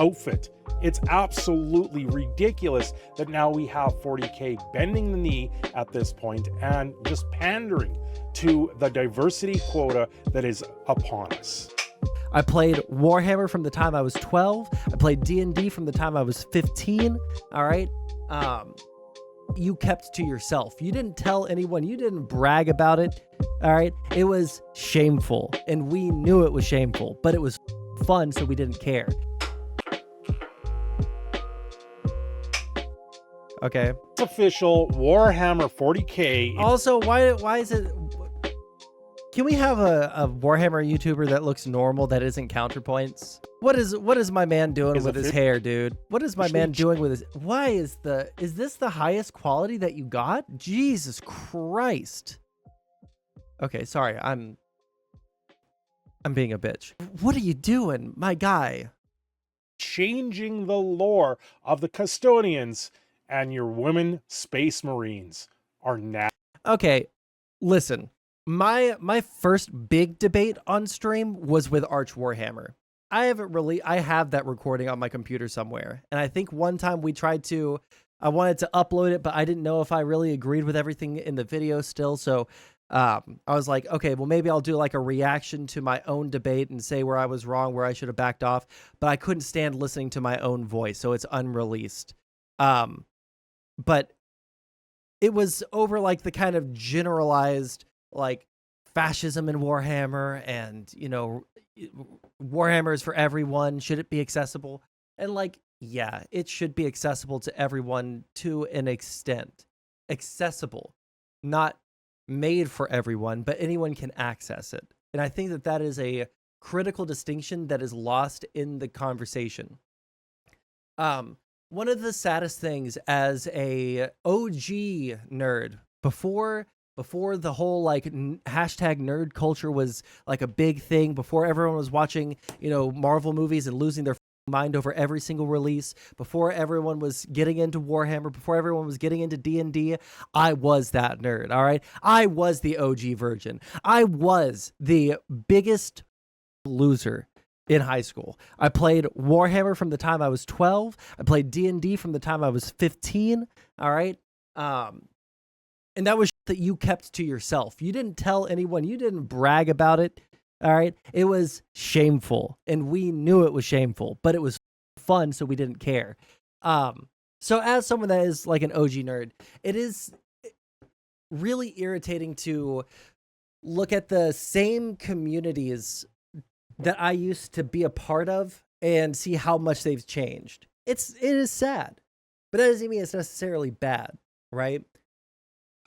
outfit. It's absolutely ridiculous that now we have 40K bending the knee at this point and just pandering to the diversity quota that is upon us. I played Warhammer from the time I was 12. I played D&D from the time I was 15. All right. You kept to yourself. You didn't tell anyone. You didn't brag about it. All right. It was shameful, and we knew it was shameful, but it was fun, so we didn't care. Okay. It's official. Warhammer 40K. Also, why is it? Can we have a Warhammer YouTuber that looks normal that isn't counterpoints? What is my man doing with his hair, dude? What is my man doing with his? Why is this the highest quality that you got? Jesus Christ. Okay, sorry. I'm being a bitch. What are you doing, my guy? Changing the lore of the custodians, and your women space marines are now. Okay, listen. My first big debate on stream was with Arch Warhammer. I have that recording on my computer somewhere. And I think one time I wanted to upload it, but I didn't know if I really agreed with everything in the video still. So I was like, okay, well, maybe I'll do like a reaction to my own debate and say where I was wrong, where I should have backed off. But I couldn't stand listening to my own voice, so it's unreleased. But it was over like the kind of generalized like fascism in Warhammer, and Warhammer is for everyone. Should it be accessible? And like, yeah, it should be accessible to everyone to an extent. Accessible, not made for everyone, but anyone can access it. And I think that is a critical distinction that is lost in the conversation. One of the saddest things as a OG nerd before the whole like hashtag nerd culture was like a big thing, before everyone was watching, Marvel movies and losing their mind over every single release, before everyone was getting into Warhammer, before everyone was getting into D&D, I was that nerd, all right? I was the OG virgin. I was the biggest loser in high school. I played Warhammer from the time I was 12. I played D&D from the time I was 15, all right? And that was that you kept to yourself. You didn't tell anyone. You didn't brag about it. All right. It was shameful, and we knew it was shameful, but it was fun, so we didn't care. So as someone that is like an OG nerd, it is really irritating to look at the same communities that I used to be a part of and see how much they've changed. It is sad, but that doesn't mean it's necessarily bad, right?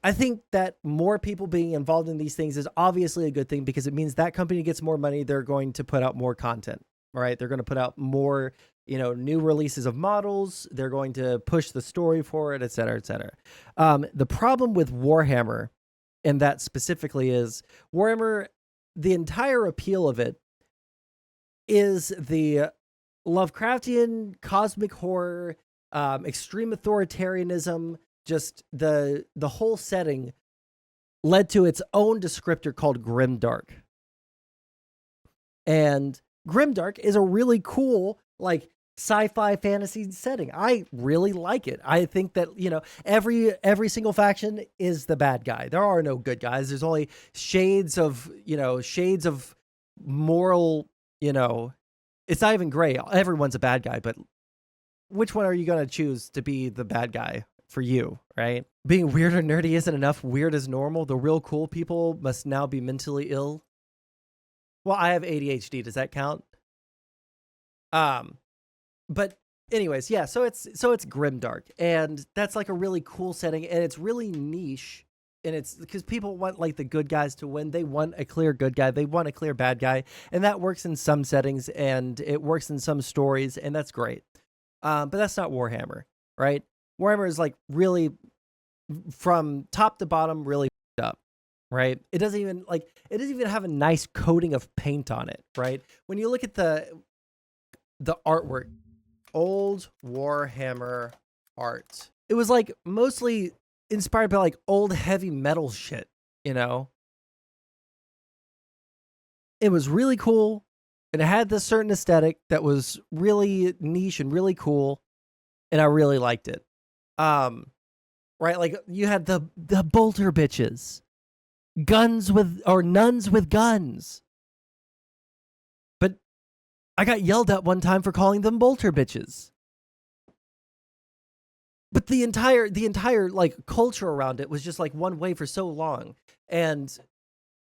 I think that more people being involved in these things is obviously a good thing, because it means that company gets more money. They're going to put out more content, right? They're going to put out more, new releases of models. They're going to push the story forward, et cetera, et cetera. The problem with Warhammer, and that specifically, is Warhammer, the entire appeal of it is the Lovecraftian cosmic horror, extreme authoritarianism. Just the whole setting led to its own descriptor called grimdark. And grimdark is a really cool, like, sci-fi fantasy setting. I really like it. I think that, every single faction is the bad guy. There are no good guys. There's only shades of moral, it's not even gray. Everyone's a bad guy, but which one are you going to choose to be the bad guy for you, right? Being weird or nerdy isn't enough. Weird is normal. The real cool people must now be mentally ill. Well, I have ADHD. Does that count? But anyways, yeah, so it's grimdark, and that's like a really cool setting, and it's really niche, and it's because people want like the good guys to win. They want a clear good guy. They want a clear bad guy, and that works in some settings, and it works in some stories, and that's great. But that's not Warhammer, right? Warhammer is like really, from top to bottom, really up, right? It doesn't even have a nice coating of paint on it, right? When you look at the artwork, old Warhammer art, it was like mostly inspired by like old heavy metal shit, It was really cool. And it had this certain aesthetic that was really niche and really cool, and I really liked it. Right, like you had the bolter bitches, nuns with guns. But I got yelled at one time for calling them bolter bitches. But the entire like culture around it was just like one way for so long. And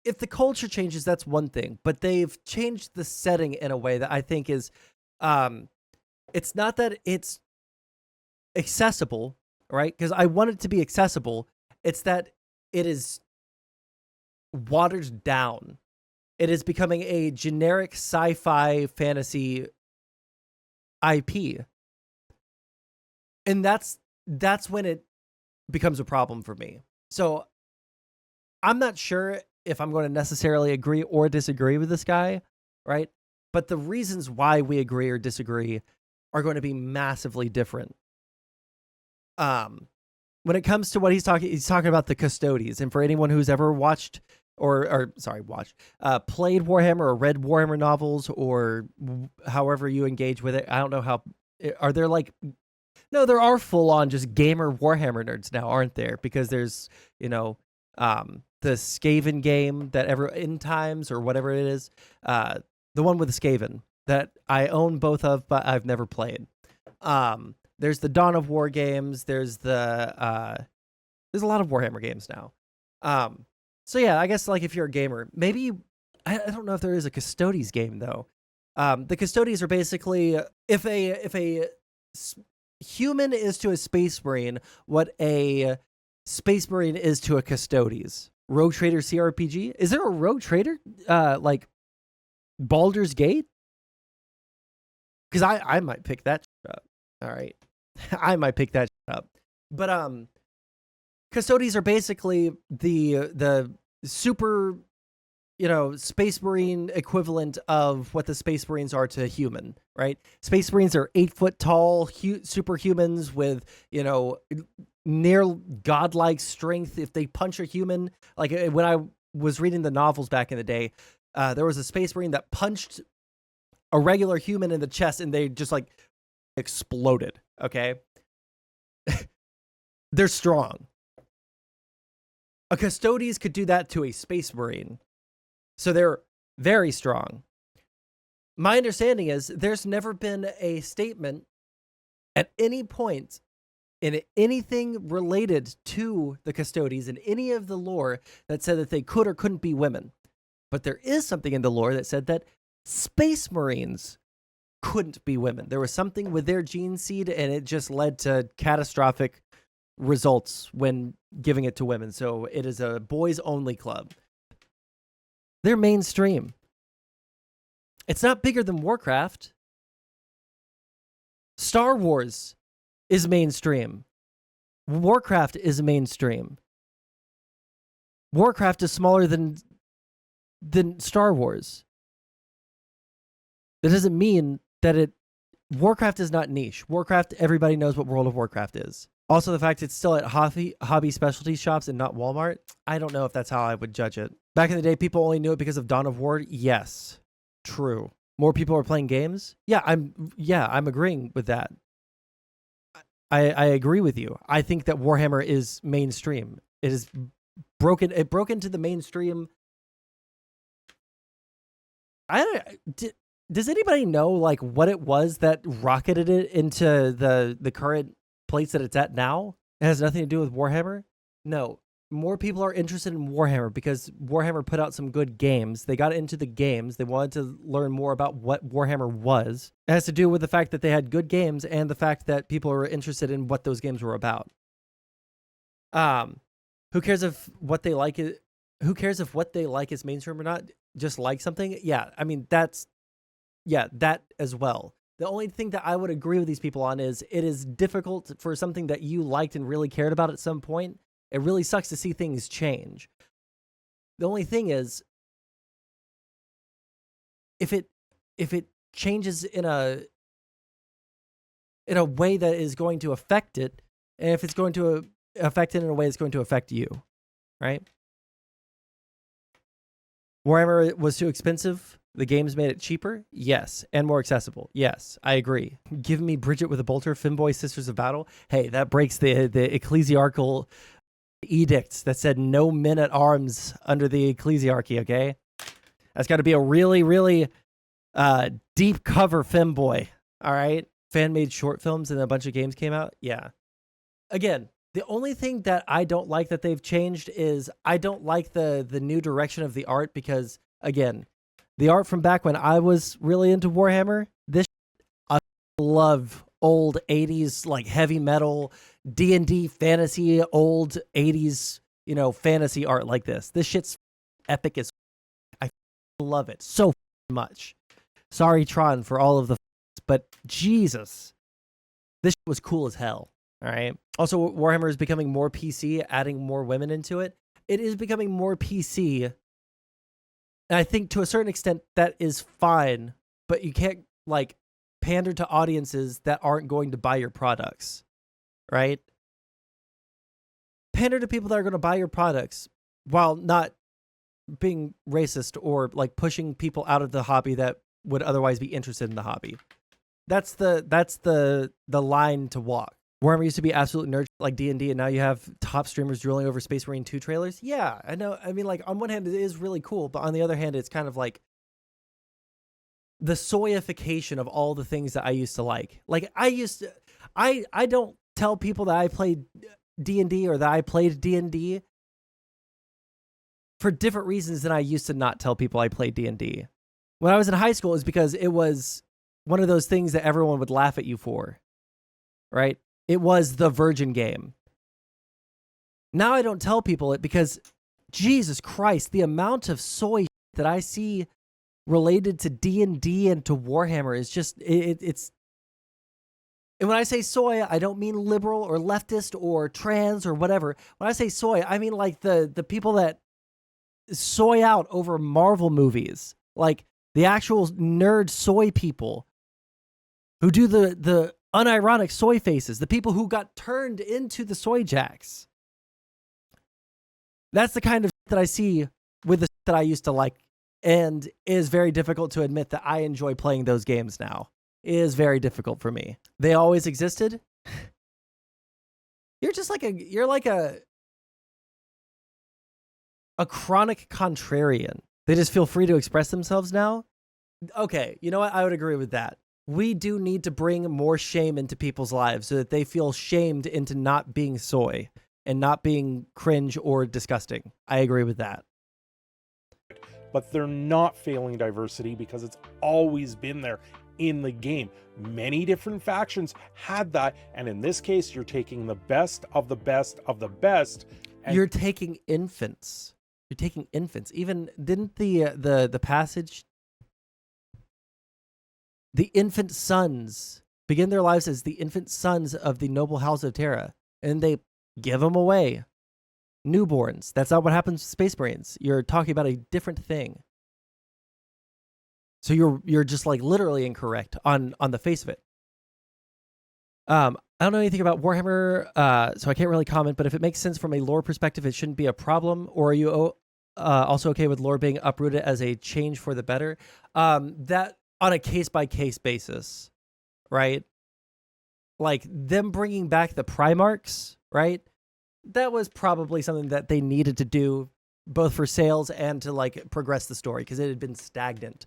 if the culture changes, that's one thing. But they've changed the setting in a way that I think is, it's not that it's accessible, right? Because I want it to be accessible. It's that it is watered down. It is becoming a generic sci-fi fantasy IP. And that's when it becomes a problem for me. So I'm not sure if I'm going to necessarily agree or disagree with this guy, right? But the reasons why we agree or disagree are going to be massively different. When it comes to what he's talking about the custodies. And for anyone who's ever watched played Warhammer or read Warhammer novels or however you engage with it, I don't know how, are there like, no, there are full on just gamer Warhammer nerds now, aren't there? Because there's, the Skaven game that End Times or whatever it is, the one with the Skaven that I own both of, but I've never played. There's the Dawn of War games. There's there's a lot of Warhammer games now. So yeah, I guess like if you're a gamer, maybe I don't know if there is a Custodes game though. The Custodes are basically if a human is to a Space Marine what a Space Marine is to a Custodes. Rogue Trader CRPG? Is there a Rogue Trader like Baldur's Gate? Because I might pick that up. All right. I might pick that up. But Custodes are basically the super, Space Marine equivalent of what the Space Marines are to human, right? Space Marines are 8 foot tall superhumans with, near godlike strength. If they punch a human, like when I was reading the novels back in the day, there was a Space Marine that punched a regular human in the chest and they just like exploded. Okay. They're strong. A Custodes could do that to a Space Marine. So they're very strong. My understanding is there's never been a statement at any point in anything related to the Custodes in any of the lore that said that they could or couldn't be women. But there is something in the lore that said that Space Marines couldn't be women. There was something with their gene seed and it just led to catastrophic results when giving it to women. So it is a boys only club. They're mainstream. It's not bigger than Warcraft. Star Wars is mainstream. Warcraft is mainstream. Warcraft is smaller than Star Wars. That doesn't mean that Warcraft is not niche. Warcraft, everybody knows what World of Warcraft is. Also, the fact it's still at hobby specialty shops and not Walmart, I don't know if that's how I would judge it. Back in the day, people only knew it because of Dawn of War. Yes, true. More people are playing games. Yeah, I'm agreeing with that. I agree with you. I think that Warhammer is mainstream. It is broken. It broke into the mainstream. Does anybody know like what it was that rocketed it into the current place that it's at now? It has nothing to do with Warhammer. No, more people are interested in Warhammer because Warhammer put out some good games. They got into the games. They wanted to learn more about what Warhammer was. It has to do with the fact that they had good games and the fact that people are interested in what those games were about. Who cares if what they like is mainstream or not? Just like something? Yeah, I mean that as well. The only thing that I would agree with these people on is it is difficult for something that you liked and really cared about at some point. It really sucks to see things change. The only thing is, if it changes in a way that is going to affect it, and if it's going to affect it in a way that's going to affect you, right? Warhammer was too expensive. The games made it cheaper. Yes. And more accessible. Yes. I agree. Give me Bridget with a bolter, Finboy Sisters of Battle. Hey, that breaks the ecclesiarchal edicts that said no men at arms under the ecclesiarchy, okay? That's got to be a really, really deep cover femboy, all right? Fan-made short films and a bunch of games came out. Yeah. Again, the only thing that I don't like that they've changed is I don't like the new direction of the art because, again, the art from back when I was really into Warhammer, I love old 80s, like heavy metal, D&D fantasy, old 80s, fantasy art like this. This shit's epic as I love it so much. Sorry, Tron, for all of the but Jesus, this shit was cool as hell. All right. Also, Warhammer is becoming more PC, adding more women into it. It is becoming more PC. And I think to a certain extent that is fine, but you can't like pander to audiences that aren't going to buy your products, right? Pander to people that are going to buy your products while not being racist or like pushing people out of the hobby that would otherwise be interested in the hobby. That's the line to walk. Warhammer used to be absolute nerd like D&D, and now you have top streamers drooling over Space Marine 2 trailers. Yeah, I know. I mean, like, on one hand, it is really cool, but on the other hand, it's kind of like the soyification of all the things that I used to like. Like, I don't tell people that I played D&D or that I played D&D for different reasons than I used to not tell people I played D&D. When I was in high school, it's because it was one of those things that everyone would laugh at you for, right? It was the virgin game. Now I don't tell people it because, Jesus Christ, the amount of soy that I see related to D&D and to Warhammer is just, it's... And when I say soy, I don't mean liberal or leftist or trans or whatever. When I say soy, I mean like the people that soy out over Marvel movies. Like the actual nerd soy people who do the unironic soy faces, the people who got turned into the soy jacks. That's the kind of that I see with the that I used to like, and it is very difficult to admit that I enjoy playing those games now. It is very difficult for me. They always existed. You're like a chronic contrarian. They just feel free to express themselves now. Okay, you know what? I would agree with that. We do need to bring more shame into people's lives so that they feel shamed into not being soy and not being cringe or disgusting. I agree with that. But they're not failing diversity because it's always been there in the game. Many different factions had that, and in this case, you're taking the best of the best of the best. And you're taking infants. You're taking infants. Even didn't the passage, the infant sons begin their lives as the infant sons of the noble house of Terra, and they give them away. Newborns. That's not what happens to Space Marines. You're talking about a different thing. So you're just like literally incorrect on the face of it. I don't know anything about Warhammer, so I can't really comment, but if it makes sense from a lore perspective, it shouldn't be a problem. Or are you also okay with lore being uprooted as a change for the better? That on a case-by-case basis, right? Like them bringing back the Primarchs, right? That was probably something that they needed to do both for sales and to like progress the story because it had been stagnant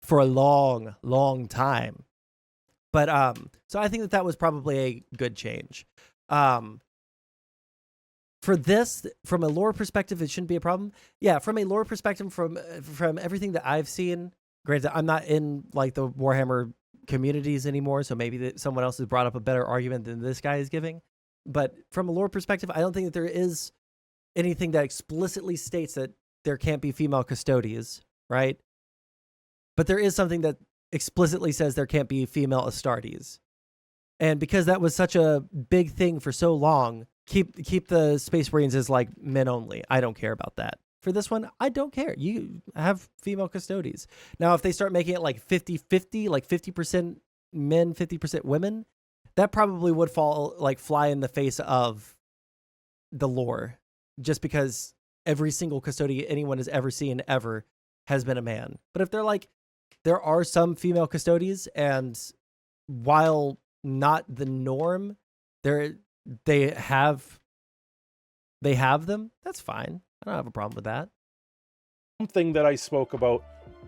for a long, long time. But so I think that was probably a good change. For this, from a lore perspective, it shouldn't be a problem. Yeah, from a lore perspective, from everything that I've seen, granted, I'm not in like the Warhammer communities anymore, so maybe someone else has brought up a better argument than this guy is giving. But from a lore perspective, I don't think that there is anything that explicitly states that there can't be female custodians, right? But there is something that explicitly says there can't be female Astartes. And because that was such a big thing for so long, keep the Space Marines as like men only. I don't care about that. For this one, I don't care. You have female custodians. Now, if they start making it like 50-50, like 50% men, 50% women, that probably would fly in the face of the lore, just because every single custodian anyone has ever seen ever has been a man. But if they're like, there are some female custodians, and while not the norm, they have them, that's fine. I don't have a problem with that. Something that I spoke about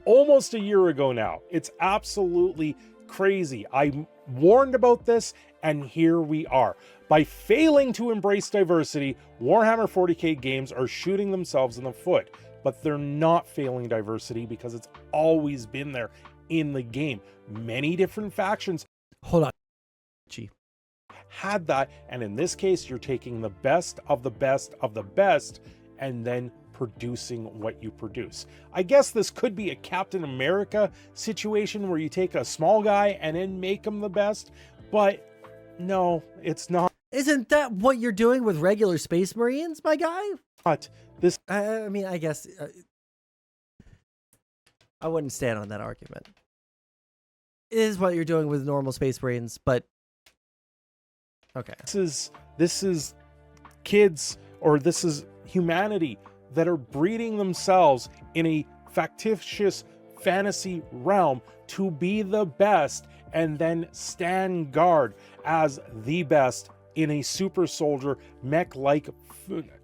almost a year ago now. It's absolutely crazy. I warned about this, and here we are. By failing to embrace diversity, Warhammer 40k games are shooting themselves in the foot. But they're not failing diversity because it's always been there in the game. Many different factions Hold on. Gee. had that, and in this case, you're taking the best of the best of the best and then producing what you produce. I guess this could be a Captain America situation where you take a small guy and then make him the best, but no, it's not. Isn't that what you're doing with regular Space Marines, my guy? This I mean, I guess I wouldn't stand on that argument. It is what you're doing with normal Space Marines, but okay. This is kids, or this is humanity that are breeding themselves in a factitious fantasy realm to be the best and then stand guard as the best in a super soldier mech-like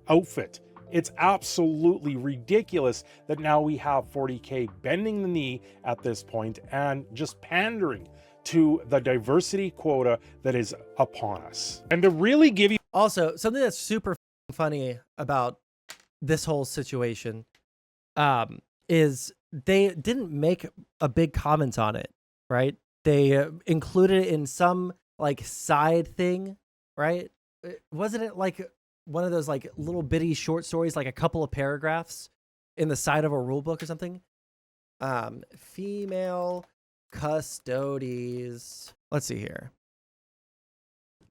outfit. It's absolutely ridiculous that now we have 40k bending the knee at this point and just pandering to the diversity quota that is upon us. And to really give you Also, something that's super funny about this whole situation is they didn't make a big comment on it, right? They included it in some like side thing, right? Wasn't it like one of those like little bitty short stories, like a couple of paragraphs in the side of a rule book or something? Female custodies. Let's see here.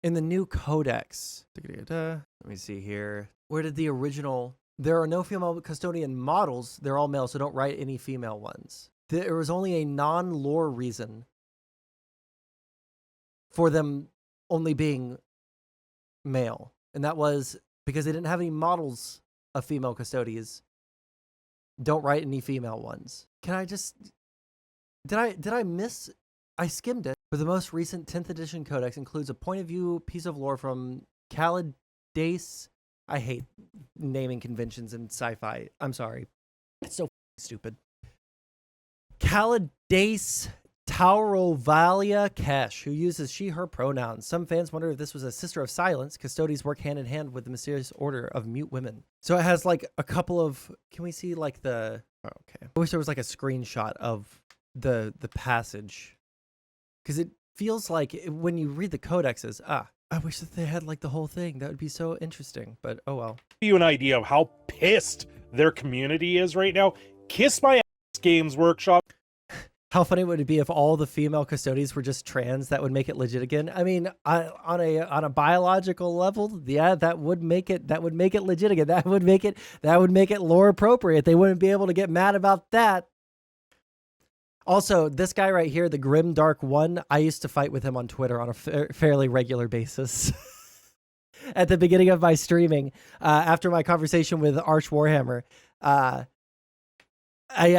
In the new codex, let me see here. Where did the original? There are no female custodian models. They're all male, so don't write any female ones. There was only a non-lore reason for them only being male, and that was because they didn't have any models of female custodians. Don't write any female ones. Can I just... Did I miss... I skimmed it. For the most recent 10th edition codex includes a point of view piece of lore from Calidase. I hate naming conventions in sci-fi. I'm sorry. It's so stupid. Calidase Taurovalia Kesh, who uses she, her pronouns. Some fans wonder if this was a Sister of Silence. Custodians work hand in hand with the mysterious order of mute women. So it has like a couple of... Can we see like the... Oh, okay. I wish there was like a screenshot of the passage. Because it feels like when you read the codexes, I wish that they had like the whole thing. That would be so interesting, but oh well. you an idea of how pissed their community is right now. Kiss my ass, Games Workshop. How funny would it be if all the female custodians were just trans? That would make it legit again. I mean, on a biological level, yeah, that would make it legit again. That would make it lore appropriate. They wouldn't be able to get mad about that. Also, this guy right here, the Grim Dark One, I used to fight with him on Twitter on a fairly regular basis. At the beginning of my streaming, after my conversation with Arch Warhammer, I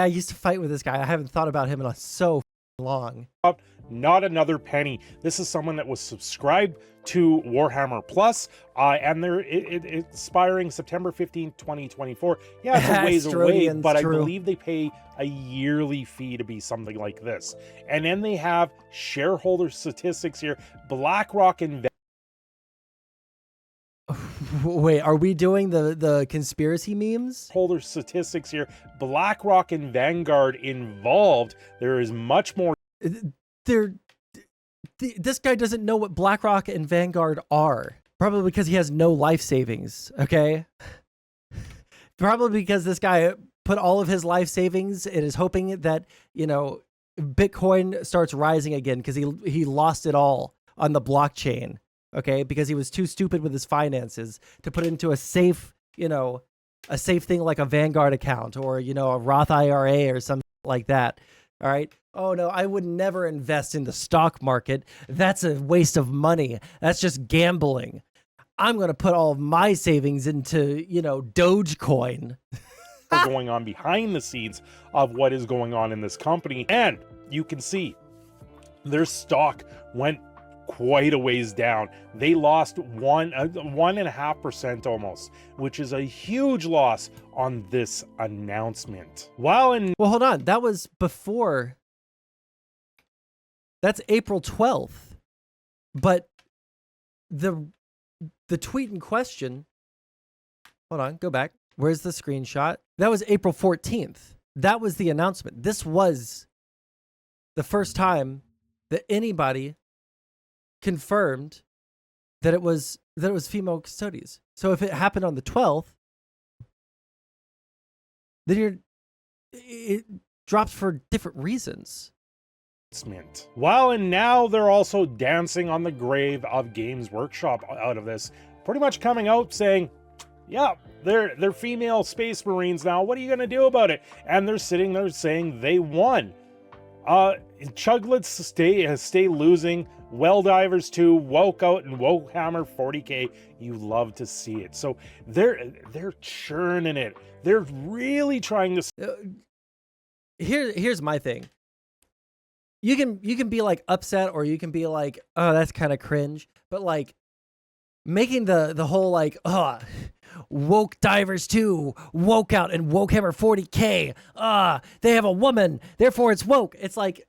used to fight with this guy. I haven't thought about him in so long. Not another penny. This is someone that was subscribed to Warhammer Plus, and they're expiring September 15th, 2024. Yeah, it's a ways away, but I believe they pay a yearly fee to be something like this. And then they have shareholder statistics here. BlackRock and Wait, are we doing the conspiracy memes? Holder statistics here. BlackRock and Vanguard involved. There is much more. This guy doesn't know what BlackRock and Vanguard are. Probably because he has no life savings, okay? Probably because this guy put all of his life savings and is hoping that, you know, Bitcoin starts rising again because he lost it all on the blockchain. Okay, because he was too stupid with his finances to put it into a safe, a safe thing like a Vanguard account or, a Roth IRA or something like that. All right. Oh, no, I would never invest in the stock market. That's a waste of money. That's just gambling. I'm going to put all of my savings into, Dogecoin. going on behind the scenes of what is going on in this company. And you can see their stock went quite a ways down. They lost 1.5% almost, which is a huge loss on this announcement. Well, hold on. That was before. That's April 12th. But the tweet in question, hold on, go back. Where's the screenshot? That was April 14th. That was the announcement. This was the first time that anybody confirmed that it was female custodies. So if it happened on the 12th, then it drops for different reasons. Well, and now they're also dancing on the grave of Games Workshop out of this, pretty much coming out saying, yeah, they're female space marines now. What are you going to do about it? And they're sitting there saying they won. Chuglets stay losing. Well Divers 2 woke out in Warhammer 40k. You love to see it. So they're churning it. They're really trying to. Here's my thing. You can be like upset, or you can be like, oh, that's kind of cringe. But like making the whole like, woke Divers 2 woke out in Warhammer 40k. They have a woman, therefore it's woke. It's like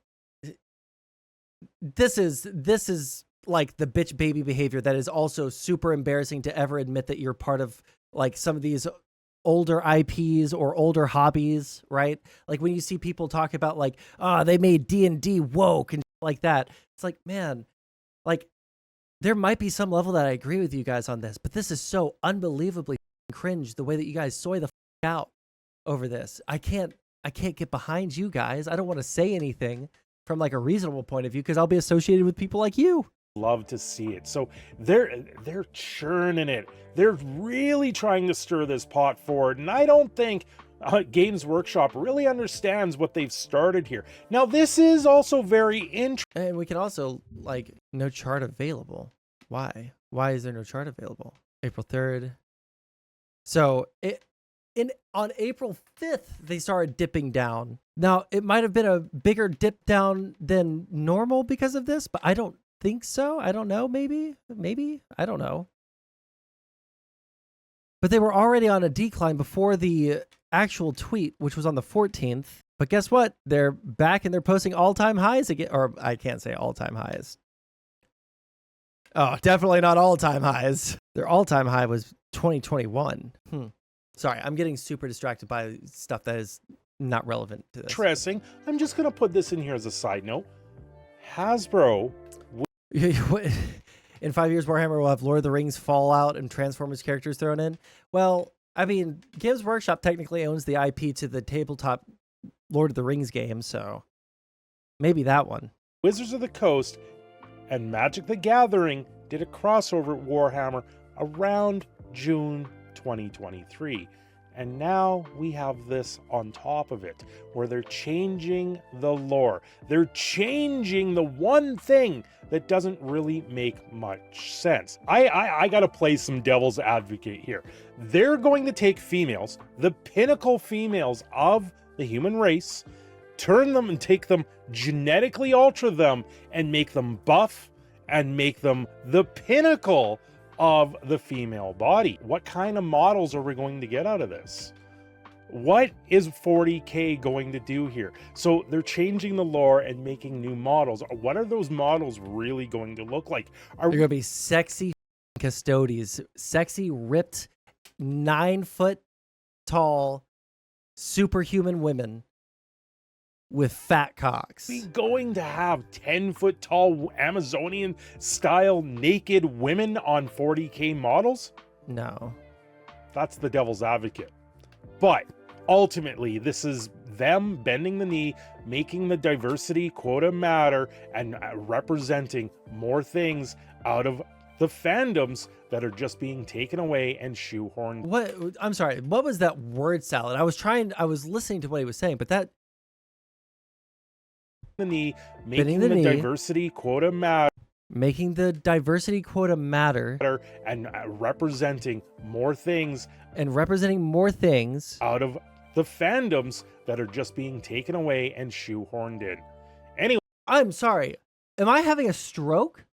this is like the bitch baby behavior that is also super embarrassing to ever admit that you're part of like some of these older IPs or older hobbies, right? Like when you see people talk about like, they made D&D woke and like that. It's like, man, like there might be some level that I agree with you guys on this, but this is so unbelievably cringe the way that you guys soy the out over this. I can't get behind you guys. I don't want to say anything from like a reasonable point of view because I'll be associated with people like you. Love to see it. So they're churning it. They're really trying to stir this pot forward, and I don't think Games Workshop really understands what they've started here. Now this is also very interesting. And we can also like no chart available. Why is there no chart available? April 3rd. So on April 5th they started dipping down. Now it might have been a bigger dip down than normal because of this, but I don't think so. I don't know. Maybe. I don't know. But they were already on a decline before the actual tweet, which was on the 14th. But guess what? They're back and they're posting all-time highs again. Or I can't say all-time highs. Oh, definitely not all-time highs. Their all-time high was 2021. Sorry, I'm getting super distracted by stuff that is not relevant to this. Interesting. I'm just going to put this in here as a side note. Hasbro... In 5 years, Warhammer will have Lord of the Rings, Fallout, and Transformers characters thrown in. Well, I mean, Games Workshop technically owns the IP to the tabletop Lord of the Rings game, so maybe that one. Wizards of the Coast and Magic the Gathering did a crossover at Warhammer around June 2023. And now we have this on top of it, where they're changing the lore. They're changing the one thing that doesn't really make much sense. I gotta play some devil's advocate here. They're going to take females, the pinnacle females of the human race, turn them and take them, genetically alter them, and make them buff, and make them the pinnacle of the female body. What kind of models are we going to get out of this? What is 40k going to do here? So they're changing the lore and making new models. What are those models really going to look like? They're going to be sexy custodies, sexy, ripped, 9 foot tall, superhuman women with fat cocks. Are we going to have 10-foot tall Amazonian style naked women on 40k models? No. That's the devil's advocate. But ultimately, this is them bending the knee, making the diversity quota matter, and representing more things out of the fandoms that are just being taken away and shoehorned. What? I'm sorry. What was that word salad? I was listening to what he was saying, but that the knee, making the diversity quota matter. Making the diversity quota matter. And representing more things. And representing more things. Out of the fandoms that are just being taken away and shoehorned in. Anyway, I'm sorry. Am I having a stroke?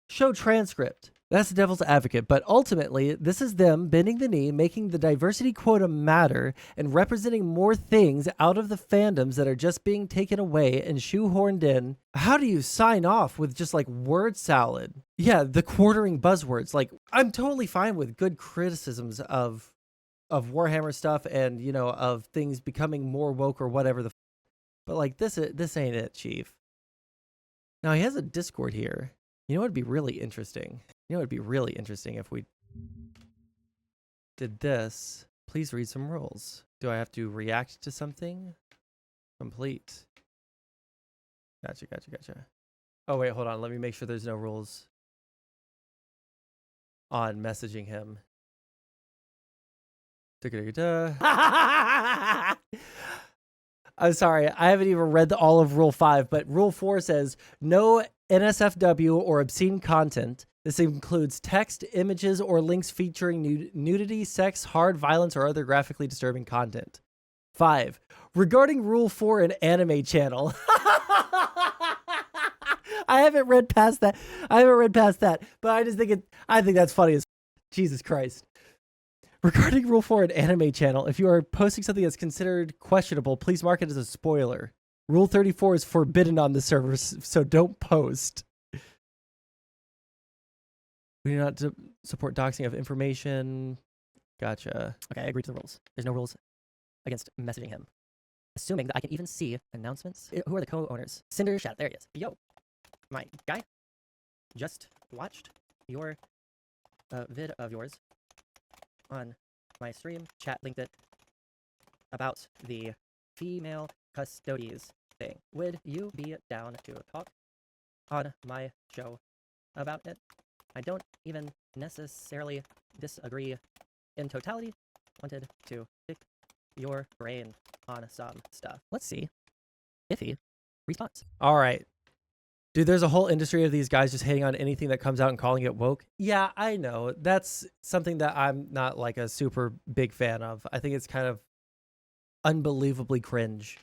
Show transcript. That's the devil's advocate, but ultimately, this is them bending the knee, making the diversity quota matter, and representing more things out of the fandoms that are just being taken away and shoehorned in. How do you sign off with just like word salad? Yeah, the quartering buzzwords. Like, I'm totally fine with good criticisms of Warhammer stuff and, you know, of things becoming more woke or whatever the but like this ain't it, Chief. Now he has a Discord here. You know what would be really interesting? You know what would be really interesting if we did this. Please read some rules. Do I have to react to something? Complete. Gotcha. Oh, wait, hold on. Let me make sure there's no rules on messaging him. I'm sorry, I haven't even read all of Rule 5, but Rule 4 says, no NSFW or obscene content. This includes text, images, or links featuring nudity, sex, hard violence, or other graphically disturbing content. 5. Regarding Rule 4 in anime channel. I haven't read past that, but I think that's funny as Jesus Christ. Regarding Rule 4 in anime channel, if you are posting something that's considered questionable, please mark it as a spoiler. Rule 34 is forbidden on the server, so don't post. We do not support doxing of information. Gotcha. Okay, I agree to the rules. There's no rules against messaging him. Assuming that I can even see announcements. Who are the co-owners? Cinder Shadow. There he is. Yo, my guy just watched your vid of yours on my stream, chat linked it, about the female custodies thing. Would you be down to talk on my show about it? I don't even necessarily disagree in totality. Wanted to pick your brain on some stuff. Let's see if he responds. All right. Dude, there's a whole industry of these guys just hating on anything that comes out and calling it woke. Yeah, I know. That's something that I'm not like a super big fan of. I think it's kind of unbelievably cringe.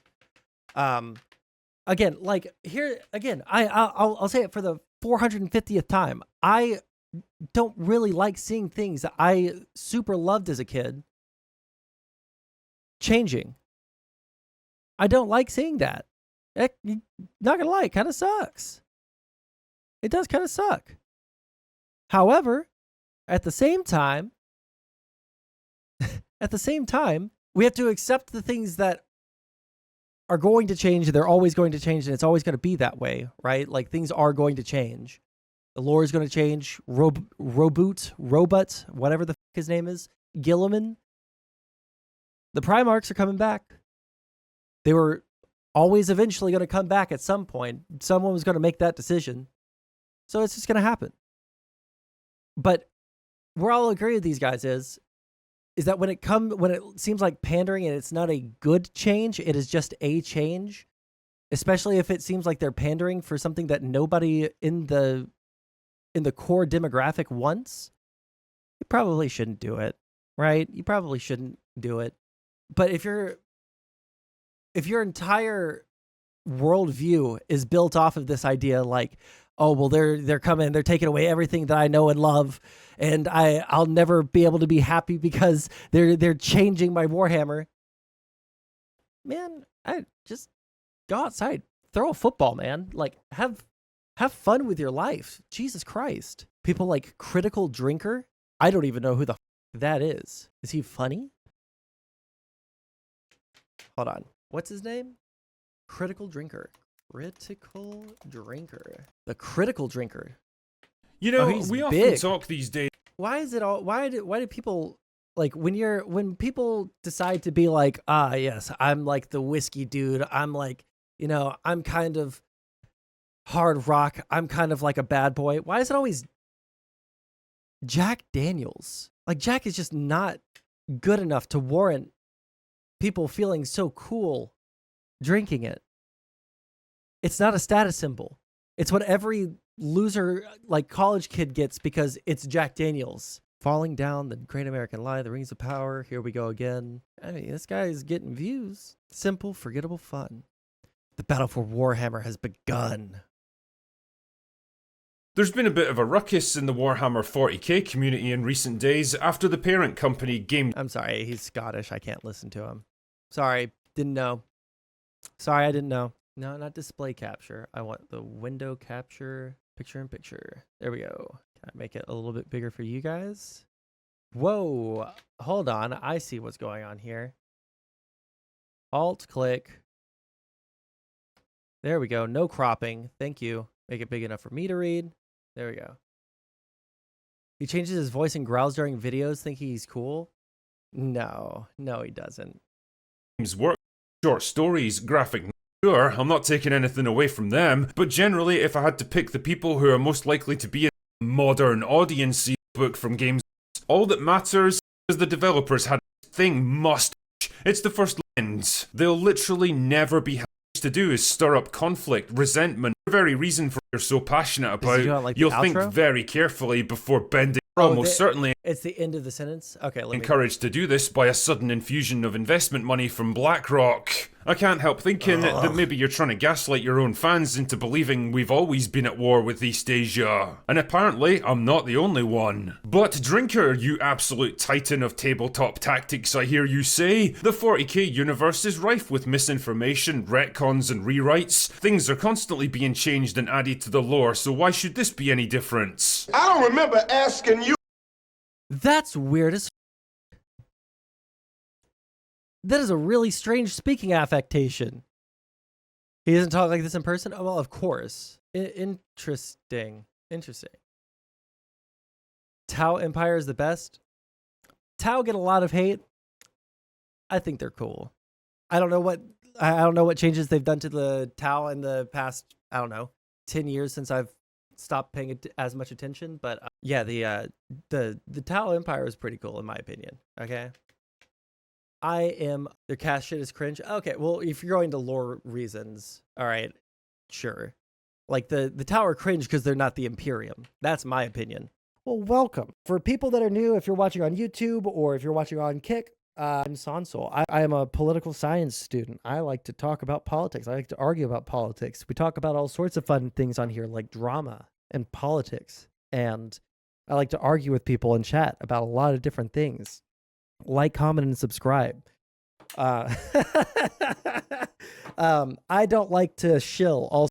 Again, like here again, I'll say it for the 450th time. I don't really like seeing things that I super loved as a kid changing. I don't like seeing that. Not gonna lie, it kind of sucks. It does kind of suck. However, at the same time, we have to accept the things that are going to change. They're always going to change, and it's always going to be that way, right? Like things are going to change. The lore is going to change. Robot, whatever the fuck his name is, Gilliman. The Primarchs are coming back. They were always eventually going to come back at some point. Someone was going to make that decision. So it's just going to happen. But where I'll agree with these guys is that when it seems like pandering and it's not a good change, it is just a change, especially if it seems like they're pandering for something that nobody in the core demographic wants, you probably shouldn't do it, right? You probably shouldn't do it. But if your entire worldview is built off of this idea, like, oh, well, they're coming, they're taking away everything that I know and love, and I'll never be able to be happy because they're changing my Warhammer. Man, I just go outside, throw a football, man. Like, have fun with your life. Jesus Christ. People like Critical Drinker. I don't even know who the that is. Is he funny? Hold on. What's his name? Critical Drinker. Critical Drinker. The Critical Drinker. You know, we often talk these days. Why is it all? Why do people like when people decide to be like, yes, I'm like the whiskey dude. I'm like, you know, I'm kind of hard rock. I'm kind of like a bad boy. Why is it always Jack Daniels? Like Jack is just not good enough to warrant people feeling so cool drinking it. It's not a status symbol. It's what every loser, like college kid gets because it's Jack Daniels. Falling Down, The Great American Lie, The Rings of Power, Here We Go Again. I mean, this guy is getting views. Simple, forgettable fun. The battle for Warhammer has begun. There's been a bit of a ruckus in the Warhammer 40k community in recent days after the parent company Game... I'm sorry, he's Scottish. I can't listen to him. Sorry, didn't know. Sorry, I didn't know. No, not display capture. I want the window capture, picture in picture. There we go. Can I make it a little bit bigger for you guys? Whoa, hold on. I see what's going on here. Alt click. There we go. No cropping. Thank you. Make it big enough for me to read. There we go. He changes his voice and growls during videos, thinking he's cool. No, he doesn't. Work, short stories, graphic. Sure, I'm not taking anything away from them, but generally, if I had to pick the people who are most likely to be a modern audience book from games, all that matters is the developers had a thing must. It's the first lens. They'll literally never be to do is stir up conflict, resentment. The very reason for you're so passionate about, you'll think very carefully before bending. Almost certainly it's the end of the sentence. Okay, encouraged to do this by a sudden infusion of investment money from BlackRock. I can't help thinking that maybe you're trying to gaslight your own fans into believing we've always been at war with East Asia. And apparently, I'm not the only one. But Drinker, you absolute titan of tabletop tactics, I hear you say, the 40k universe is rife with misinformation, retcons and rewrites. Things are constantly being changed and added to the lore, so why should this be any different? I don't remember asking you. That's weird as That is a really strange speaking affectation. He doesn't talk like this in person? Oh, well, of course. Interesting. Tau Empire is the best. Tau get a lot of hate. I think they're cool. I don't know what changes they've done to the Tau in the past, 10 years since I've stopped paying as much attention, but yeah, the Tau Empire is pretty cool in my opinion. Okay. Their cast shit is cringe. Okay, well, if you're going to lore reasons, all right, sure. Like the Tower cringe because they're not the Imperium. That's my opinion. Well, welcome. For people that are new, if you're watching on YouTube or if you're watching on Kick, I'm Sondsol. I am a political science student. I like to talk about politics. I like to argue about politics. We talk about all sorts of fun things on here like drama and politics. And I like to argue with people in chat about a lot of different things. Like, comment, and subscribe. I don't like to shill. Also,